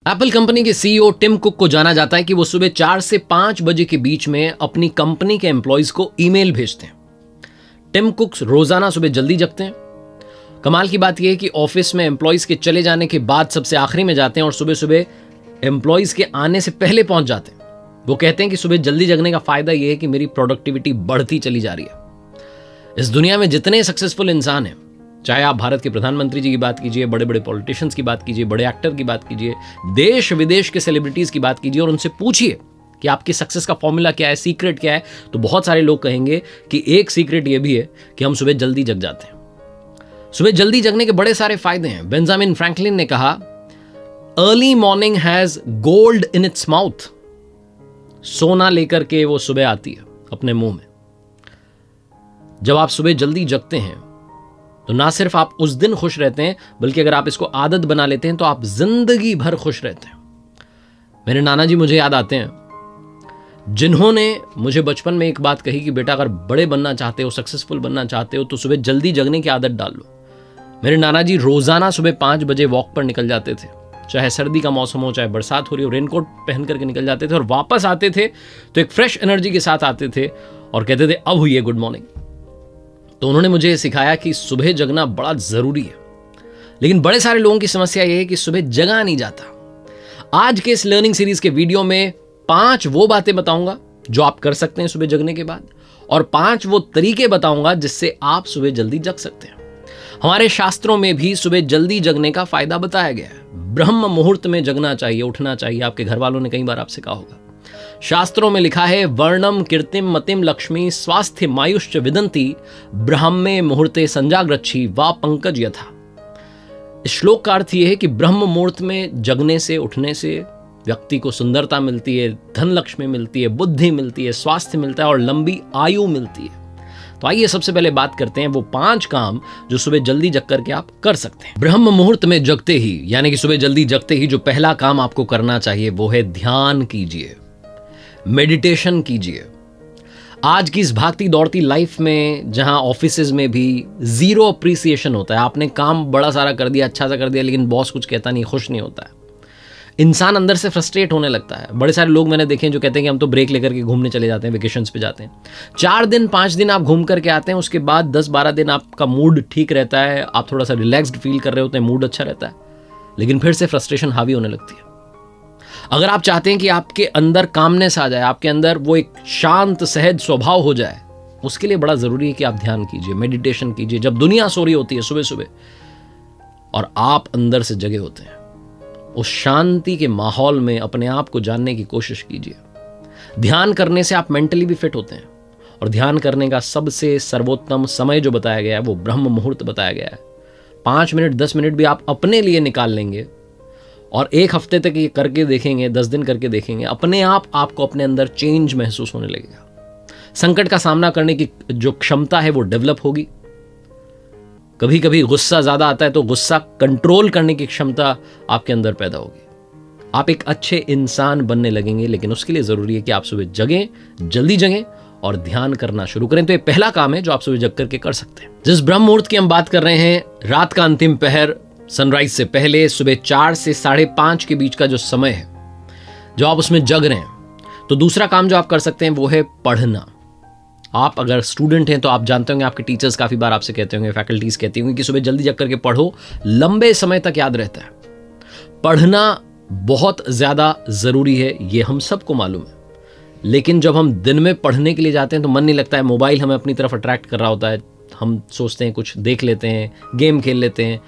Apple company के CEO Tim cook को जाना जाता है कि वो सुबह 4 से 5 बजे के बीच में अपनी कंपनी के एम्प्लॉयज को ईमेल भेजते हैं। टिम कुक रोजाना सुबह जल्दी जगते हैं। कमाल की बात यह है कि ऑफिस में एम्प्लॉयज के चले जाने के बाद सबसे आखिरी में जाते हैं और सुबह सुबह एम्प्लॉयज के आने से पहले पहुंच जाते हैं। वो कहते हैं कि सुबह जल्दी जगने का फायदा यह है कि मेरी प्रोडक्टिविटी बढ़ती चली जा रही है। इस दुनिया में जितने सक्सेसफुल इंसान हैं, चाहे आप भारत के प्रधानमंत्री जी की बात कीजिए, बड़े बड़े पॉलिटिशियंस की बात कीजिए, बड़े एक्टर की बात कीजिए, देश विदेश के सेलिब्रिटीज की बात कीजिए और उनसे पूछिए कि आपकी सक्सेस का फॉर्मूला क्या है, सीक्रेट क्या है, तो बहुत सारे लोग कहेंगे कि एक सीक्रेट यह भी है कि हम सुबह जल्दी जग जाते हैं। सुबह जल्दी जगने के बड़े सारे फायदे हैं। बेंजामिन फ्रैंकलिन ने कहा, early morning has gold in its mouth. सोना लेकर के वो सुबह आती है अपने मुंह में। जब आप सुबह जल्दी जगते हैं तो ना सिर्फ आप उस दिन खुश रहते हैं, बल्कि अगर आप इसको आदत बना लेते हैं तो आप जिंदगी भर खुश रहते हैं। मेरे नाना जी मुझे याद आते हैं, जिन्होंने मुझे बचपन में एक बात कही कि बेटा अगर बड़े बनना चाहते हो, सक्सेसफुल बनना चाहते हो तो सुबह जल्दी जगने की आदत डाल लो। मेरे नाना जी रोजाना सुबह 5 बजे वॉक पर निकल जाते थे, चाहे सर्दी का मौसम हो, चाहे बरसात हो रही हो, रेनकोट पहन करके निकल जाते थे और वापस आते थे तो एक फ्रेश एनर्जी के साथ आते थे और कहते थे अब हुई है गुड मॉर्निंग। तो उन्होंने मुझे सिखाया कि सुबह जगना बड़ा जरूरी है। लेकिन बड़े सारे लोगों की समस्या यह है कि सुबह जगा नहीं जाता। आज के इस लर्निंग सीरीज के वीडियो में 5 वो बातें बताऊंगा जो आप कर सकते हैं सुबह जगने के बाद, और 5 वो तरीके बताऊंगा जिससे आप सुबह जल्दी जग सकते हैं। हमारे शास्त्रों में भी सुबह जल्दी जगने का फायदा बताया गया है। ब्रह्म मुहूर्त में जगना चाहिए, उठना चाहिए। आपके घर वालों ने कई बार आपसे कहा होगा। शास्त्रों में लिखा है, वर्णम कीर्तिम मतिम लक्ष्मी स्वास्थ्य मायुश्च विदंती ब्रह्मे मुहूर्ते संजाग्रच्छी वा पंकज यथा। इस श्लोक का अर्थ यह है कि ब्रह्म मुहूर्त में जगने से, उठने से व्यक्ति को सुंदरता मिलती है, धन लक्ष्मी मिलती है, बुद्धि मिलती है, स्वास्थ्य मिलता है और लंबी आयु मिलती है। तो आइए सबसे पहले बात करते हैं वो 5 काम जो सुबह जल्दी जग करके आप कर सकते हैं। ब्रह्म मुहूर्त में जगते ही, यानी कि सुबह जल्दी जगते ही जो पहला काम आपको करना चाहिए वो है ध्यान कीजिए, मेडिटेशन कीजिए। आज की इस भागती दौड़ती लाइफ में जहां ऑफिसेज में भी जीरो अप्रिसिएशन होता है, आपने काम बड़ा सारा कर दिया, अच्छा सा कर दिया, लेकिन बॉस कुछ कहता नहीं, खुश नहीं होता है, इंसान अंदर से फ्रस्ट्रेट होने लगता है। बड़े सारे लोग मैंने देखे हैं जो कहते हैं कि हम तो ब्रेक लेकर के घूमने चले जाते हैं, वेकेशंस पे जाते हैं, 4 दिन 5 दिन आप घूम करके आते हैं, उसके बाद 10-12 दिन आपका मूड ठीक रहता है, आप थोड़ा सा रिलैक्स्ड फील कर रहे होते हैं, मूड अच्छा रहता है, लेकिन फिर से फ्रस्ट्रेशन हावी होने लगती है। अगर आप चाहते हैं कि आपके अंदर कामनेस आ जाए, आपके अंदर वो एक शांत सहज स्वभाव हो जाए, उसके लिए बड़ा जरूरी है कि आप ध्यान कीजिए, मेडिटेशन कीजिए। जब दुनिया सो रही होती है सुबह सुबह और आप अंदर से जगे होते हैं, उस शांति के माहौल में अपने आप को जानने की कोशिश कीजिए। ध्यान करने से आप मेंटली भी फिट होते हैं, और ध्यान करने का सबसे सर्वोत्तम समय जो बताया गया है वो ब्रह्म मुहूर्त बताया गया है। 5 मिनट 10 मिनट भी आप अपने लिए निकाल लेंगे और 1 हफ्ते तक ये करके देखेंगे, 10 दिन करके देखेंगे, अपने आप आपको अपने अंदर चेंज महसूस होने लगेगा। संकट का सामना करने की जो क्षमता है वो डेवलप होगी। कभी कभी गुस्सा ज्यादा आता है तो गुस्सा कंट्रोल करने की क्षमता आपके अंदर पैदा होगी। आप एक अच्छे इंसान बनने लगेंगे, लेकिन उसके लिए जरूरी है कि आप सुबह जगें, जल्दी जगें और ध्यान करना शुरू करें। तो ये पहला काम है जो आप सुबह जग करके कर सकते हैं। जिस ब्रह्म मुहूर्त की हम बात कर रहे हैं, रात का अंतिम पहर, सनराइज से पहले सुबह 4 से 5:30 के बीच का जो समय है, जो आप उसमें जग रहे हैं, तो दूसरा काम जो आप कर सकते हैं वो है पढ़ना। आप अगर स्टूडेंट हैं तो आप जानते होंगे, आपके टीचर्स काफी बार आपसे कहते होंगे, फैकल्टीज कहती होंगी कि सुबह जल्दी जग करके पढ़ो, लंबे समय तक याद रहता है। पढ़ना बहुत ज्यादा जरूरी है, ये हम सबको मालूम है, लेकिन जब हम दिन में पढ़ने के लिए जाते हैं तो मन नहीं लगता है, मोबाइल हमें अपनी तरफ अट्रैक्ट कर रहा होता है, हम सोचते हैं कुछ देख लेते हैं, गेम खेल लेते हैं,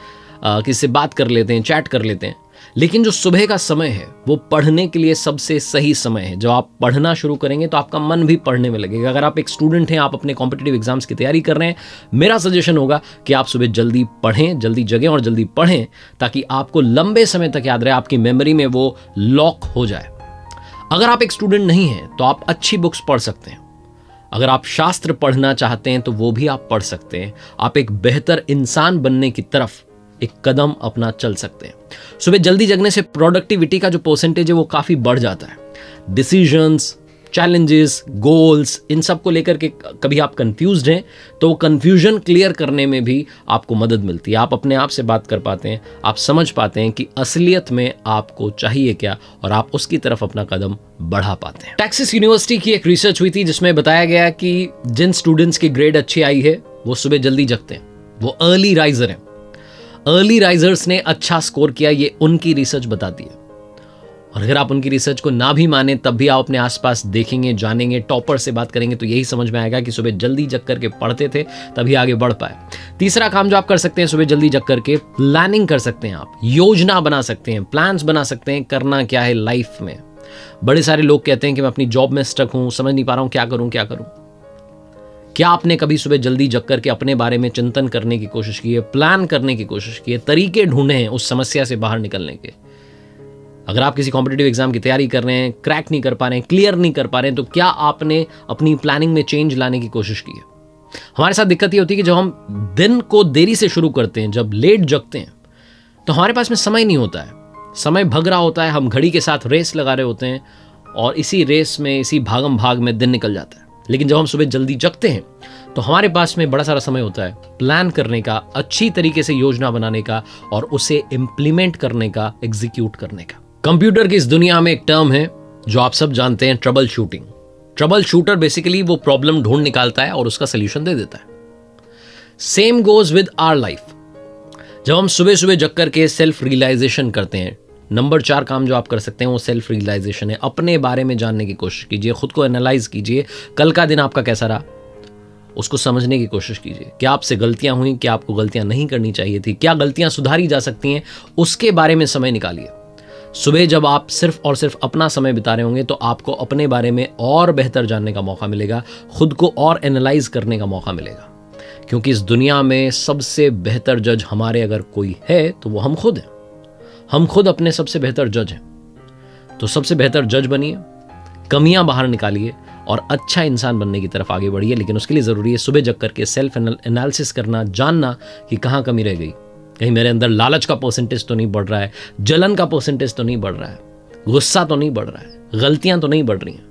किसी से बात कर लेते हैं, चैट कर लेते हैं। लेकिन जो सुबह का समय है वो पढ़ने के लिए सबसे सही समय है। जब आप पढ़ना शुरू करेंगे तो आपका मन भी पढ़ने में लगेगा। अगर आप एक स्टूडेंट हैं, आप अपने कॉम्पिटिटिव एग्जाम्स की तैयारी कर रहे हैं, मेरा सजेशन होगा कि आप सुबह जल्दी पढ़ें, जल्दी जगें और जल्दी पढ़ें, ताकि आपको लंबे समय तक याद रहे, आपकी मेमोरी में वो लॉक हो जाए। अगर आप एक स्टूडेंट नहीं हैं तो आप अच्छी बुक्स पढ़ सकते हैं। अगर आप शास्त्र पढ़ना चाहते हैं तो वो भी आप पढ़ सकते हैं। आप एक बेहतर इंसान बनने की तरफ एक कदम अपना चल सकते हैं। सुबह जल्दी जगने से प्रोडक्टिविटी का जो परसेंटेज है वो काफी बढ़ जाता है। डिसीजंस, चैलेंजेस, गोल्स, इन सब को लेकर के कभी आप कंफ्यूज्ड हैं तो वो कंफ्यूजन क्लियर करने में भी आपको मदद मिलती है। आप अपने आप से बात कर पाते हैं, आप समझ पाते हैं कि असलियत में आपको चाहिए क्या और आप उसकी तरफ अपना कदम बढ़ा पाते हैं। टेक्सास यूनिवर्सिटी की एक रिसर्च हुई थी जिसमें बताया गया कि जिन स्टूडेंट्स की ग्रेड अच्छी आई है वो सुबह जल्दी जगते हैं, वो अर्ली राइजर हैं। अर्ली राइजर्स ने अच्छा स्कोर किया, ये उनकी रिसर्च बताती है। और अगर आप उनकी रिसर्च को ना भी माने तब भी आप अपने आसपास देखेंगे, जानेंगे, टॉपर से बात करेंगे तो यही समझ में आएगा कि सुबह जल्दी जग करके पढ़ते थे तभी आगे बढ़ पाए। तीसरा काम जो आप कर सकते हैं सुबह जल्दी जग करके, प्लानिंग कर सकते हैं। आप योजना बना सकते हैं, प्लान्स बना सकते हैं, करना क्या है लाइफ में। बड़े सारे लोग कहते हैं कि मैं अपनी जॉब में स्टक हूं, समझ नहीं पा रहा हूं क्या करूं क्या करूं। क्या आपने कभी सुबह जल्दी जग करके अपने बारे में चिंतन करने की कोशिश की है, प्लान करने की कोशिश की है, तरीके ढूंढे हैं उस समस्या से बाहर निकलने के? अगर आप किसी कॉम्पिटिटिव एग्जाम की तैयारी कर रहे हैं, क्रैक नहीं कर पा रहे हैं, क्लियर नहीं कर पा रहे हैं, तो क्या आपने अपनी प्लानिंग में चेंज लाने की कोशिश की है? हमारे साथ दिक्कत ये होती है कि जब हम दिन को देरी से शुरू करते हैं, जब लेट जगते हैं, तो हमारे पास में समय नहीं होता है, समय भग रहा होता है, हम घड़ी के साथ रेस लगा रहे होते हैं और इसी रेस में, इसी भागम भाग में दिन निकल जाता है। लेकिन जब हम सुबह जल्दी जगते हैं तो हमारे पास में बड़ा सारा समय होता है प्लान करने का, अच्छी तरीके से योजना बनाने का और उसे इम्प्लीमेंट करने का, एग्जीक्यूट करने का। कंप्यूटर की इस दुनिया में एक टर्म है जो आप सब जानते हैं, trouble shooting. Trouble shooter basically वो प्रॉब्लम ढूंढ निकालता है और उसका सोल्यूशन दे देता है। Same goes with our life. जब हम सुबह सुबह जग करके सेल्फ रियलाइजेशन करते हैं, नंबर 4 काम जो आप कर सकते हैं वो सेल्फ रियलाइजेशन है। अपने बारे में जानने की कोशिश कीजिए, खुद को एनालाइज कीजिए, कल का दिन आपका कैसा रहा उसको समझने की कोशिश कीजिए। क्या आपसे गलतियां हुई, क्या आपको गलतियां नहीं करनी चाहिए थी, क्या गलतियां सुधारी जा सकती हैं, उसके बारे में समय निकालिए। सुबह जब आप सिर्फ और सिर्फ अपना समय बिता रहे होंगे तो आपको अपने बारे में और बेहतर जानने का मौका मिलेगा, खुद को और एनालाइज करने का मौका मिलेगा। क्योंकि इस दुनिया में सबसे बेहतर जज हमारे अगर कोई है तो वो हम खुद हैं। हम खुद अपने सबसे बेहतर जज हैं। तो सबसे बेहतर जज बनिए, कमियां बाहर निकालिए और अच्छा इंसान बनने की तरफ आगे बढ़िए। लेकिन उसके लिए ज़रूरी है सुबह जग करके सेल्फ एनालिसिस करना, जानना कि कहाँ कमी रह गई। कहीं मेरे अंदर लालच का परसेंटेज तो नहीं बढ़ रहा है, जलन का परसेंटेज तो नहीं बढ़ रहा है, गुस्सा तो नहीं बढ़ रहा है, गलतियां तो नहीं बढ़ रही हैं।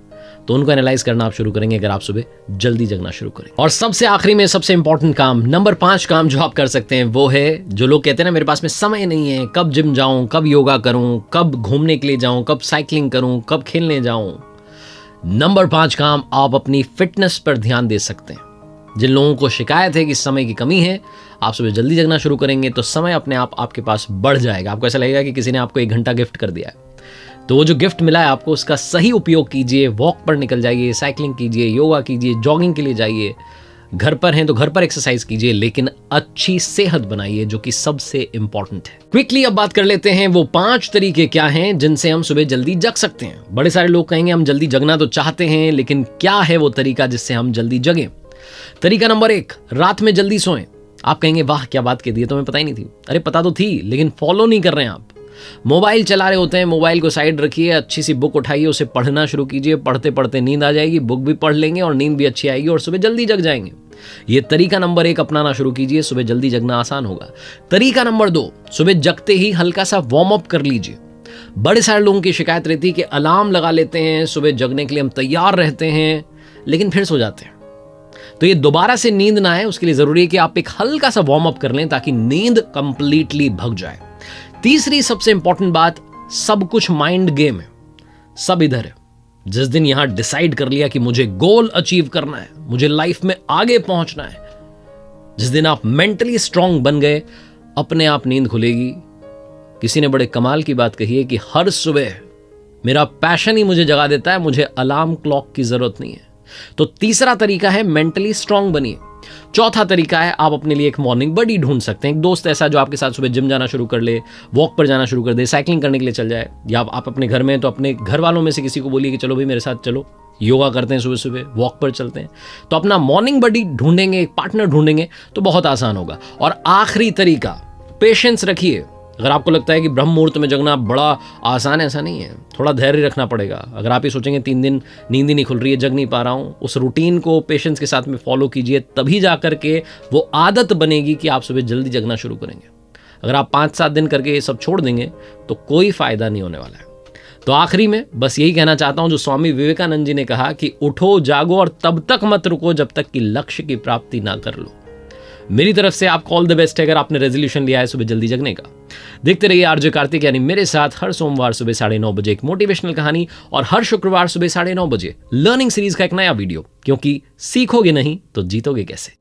तो उनको एनालाइज करना आप शुरू करेंगे अगर आप सुबह जल्दी जगना शुरू करें। और सबसे आखिरी में सबसे इंपॉर्टेंट काम, नंबर 5 काम जो आप कर सकते हैं वो है, जो लोग कहते हैं ना मेरे पास में समय नहीं है, कब जिम जाऊं, कब योगा करूं, कब घूमने के लिए जाऊं, कब साइकिलिंग करूं, कब खेलने जाऊं। नंबर 5 काम, आप अपनी फिटनेस पर ध्यान दे सकते हैं। जिन लोगों को शिकायत है कि समय की कमी है, आप सुबह जल्दी जगना शुरू करेंगे तो समय अपने आप आपके पास बढ़ जाएगा। आपको ऐसा लगेगा कि किसी ने आपको 1 घंटा गिफ्ट कर दिया है। तो वो जो गिफ्ट मिला है आपको, उसका सही उपयोग कीजिए। वॉक पर निकल जाइए, साइकिलिंग कीजिए, योगा कीजिए, जॉगिंग के लिए जाइए। घर पर हैं तो घर पर एक्सरसाइज कीजिए, लेकिन अच्छी सेहत बनाइए जो कि सबसे इंपॉर्टेंट है। क्विकली अब बात कर लेते हैं वो 5 तरीके क्या हैं जिनसे हम सुबह जल्दी जग सकते हैं। बड़े सारे लोग कहेंगे हम जल्दी जगना तो चाहते हैं, लेकिन क्या है वो तरीका जिससे हम जल्दी जगें? तरीका नंबर 1, रात में जल्दी सोएं। आप कहेंगे वाह क्या बात कह दी है, तो हमें पता ही नहीं थी। अरे पता तो थी, लेकिन फॉलो नहीं कर रहे हैं आप। मोबाइल चला रहे होते हैं, मोबाइल को साइड रखिए, अच्छी सी बुक उठाइए, उसे पढ़ना शुरू कीजिए। पढ़ते पढ़ते नींद आ जाएगी, बुक भी पढ़ लेंगे और नींद भी अच्छी आएगी और सुबह जल्दी जग जाएंगे। ये तरीका नंबर 1 अपनाना शुरू कीजिए, सुबह जल्दी जगना आसान होगा। तरीका नंबर 2, सुबह जगते ही हल्का सा वार्म अप कर लीजिए। बड़े सारे लोगों की शिकायत रहती है कि अलार्म लगा लेते हैं, सुबह जगने के लिए हम तैयार रहते हैं, लेकिन फिर सो जाते हैं। तो ये दोबारा से नींद ना आए उसके लिए जरूरी है कि आप एक हल्का सा वार्म अप कर लें ताकि नींद कंप्लीटली भग जाए। तीसरी सबसे इंपॉर्टेंट बात, सब कुछ माइंड गेम है, सब इधर है। जिस दिन यहां डिसाइड कर लिया कि मुझे गोल अचीव करना है, मुझे लाइफ में आगे पहुंचना है, जिस दिन आप मेंटली स्ट्रांग बन गए, अपने आप नींद खुलेगी। किसी ने बड़े कमाल की बात कही है कि हर सुबह मेरा पैशन ही मुझे जगा देता है, मुझे अलार्म क्लॉक की जरूरत नहीं है। तो तीसरा तरीका है मेंटली स्ट्रांग बनिए। चौथा तरीका है आप अपने लिए एक मॉर्निंग बडी ढूंढ सकते हैं, एक दोस्त ऐसा जो आपके साथ सुबह जिम जाना शुरू कर ले, वॉक पर जाना शुरू कर दे, साइकिलिंग करने के लिए चल जाए। या आप अपने घर में हैं तो अपने घर वालों में से किसी को बोलिए कि चलो भाई मेरे साथ चलो, योगा करते हैं, सुबह सुबह वॉक पर चलते हैं। तो अपना मॉर्निंग बडी ढूंढेंगे, एक पार्टनर ढूंढेंगे तो बहुत आसान होगा। और आखिरी तरीका, पेशेंस रखिए। अगर आपको लगता है कि ब्रह्म मुहूर्त में जगना बड़ा आसान है, ऐसा नहीं है, थोड़ा धैर्य रखना पड़ेगा। अगर आप ये सोचेंगे 3 दिन नींद ही नहीं खुल रही है, जग नहीं पा रहा हूँ, उस रूटीन को पेशेंस के साथ में फॉलो कीजिए, तभी जा करके वो आदत बनेगी कि आप सुबह जल्दी जगना शुरू करेंगे। अगर आप 5-7 दिन करके ये सब छोड़ देंगे तो कोई फायदा नहीं होने वाला है। तो आखिरी में बस यही कहना चाहता हूं जो स्वामी विवेकानंद जी ने कहा कि उठो जागो और तब तक मत रुको जब तक कि लक्ष्य की प्राप्ति ना कर लो। मेरी तरफ से आपको ऑल द बेस्ट है अगर आपने रेजोल्यूशन लिया है सुबह जल्दी जगने का। देखते रहिए आरजे कार्तिक यानी मेरे साथ हर सोमवार सुबह 9:30 बजे एक मोटिवेशनल कहानी और हर शुक्रवार सुबह 9:30 बजे लर्निंग सीरीज का एक नया वीडियो, क्योंकि सीखोगे नहीं तो जीतोगे कैसे।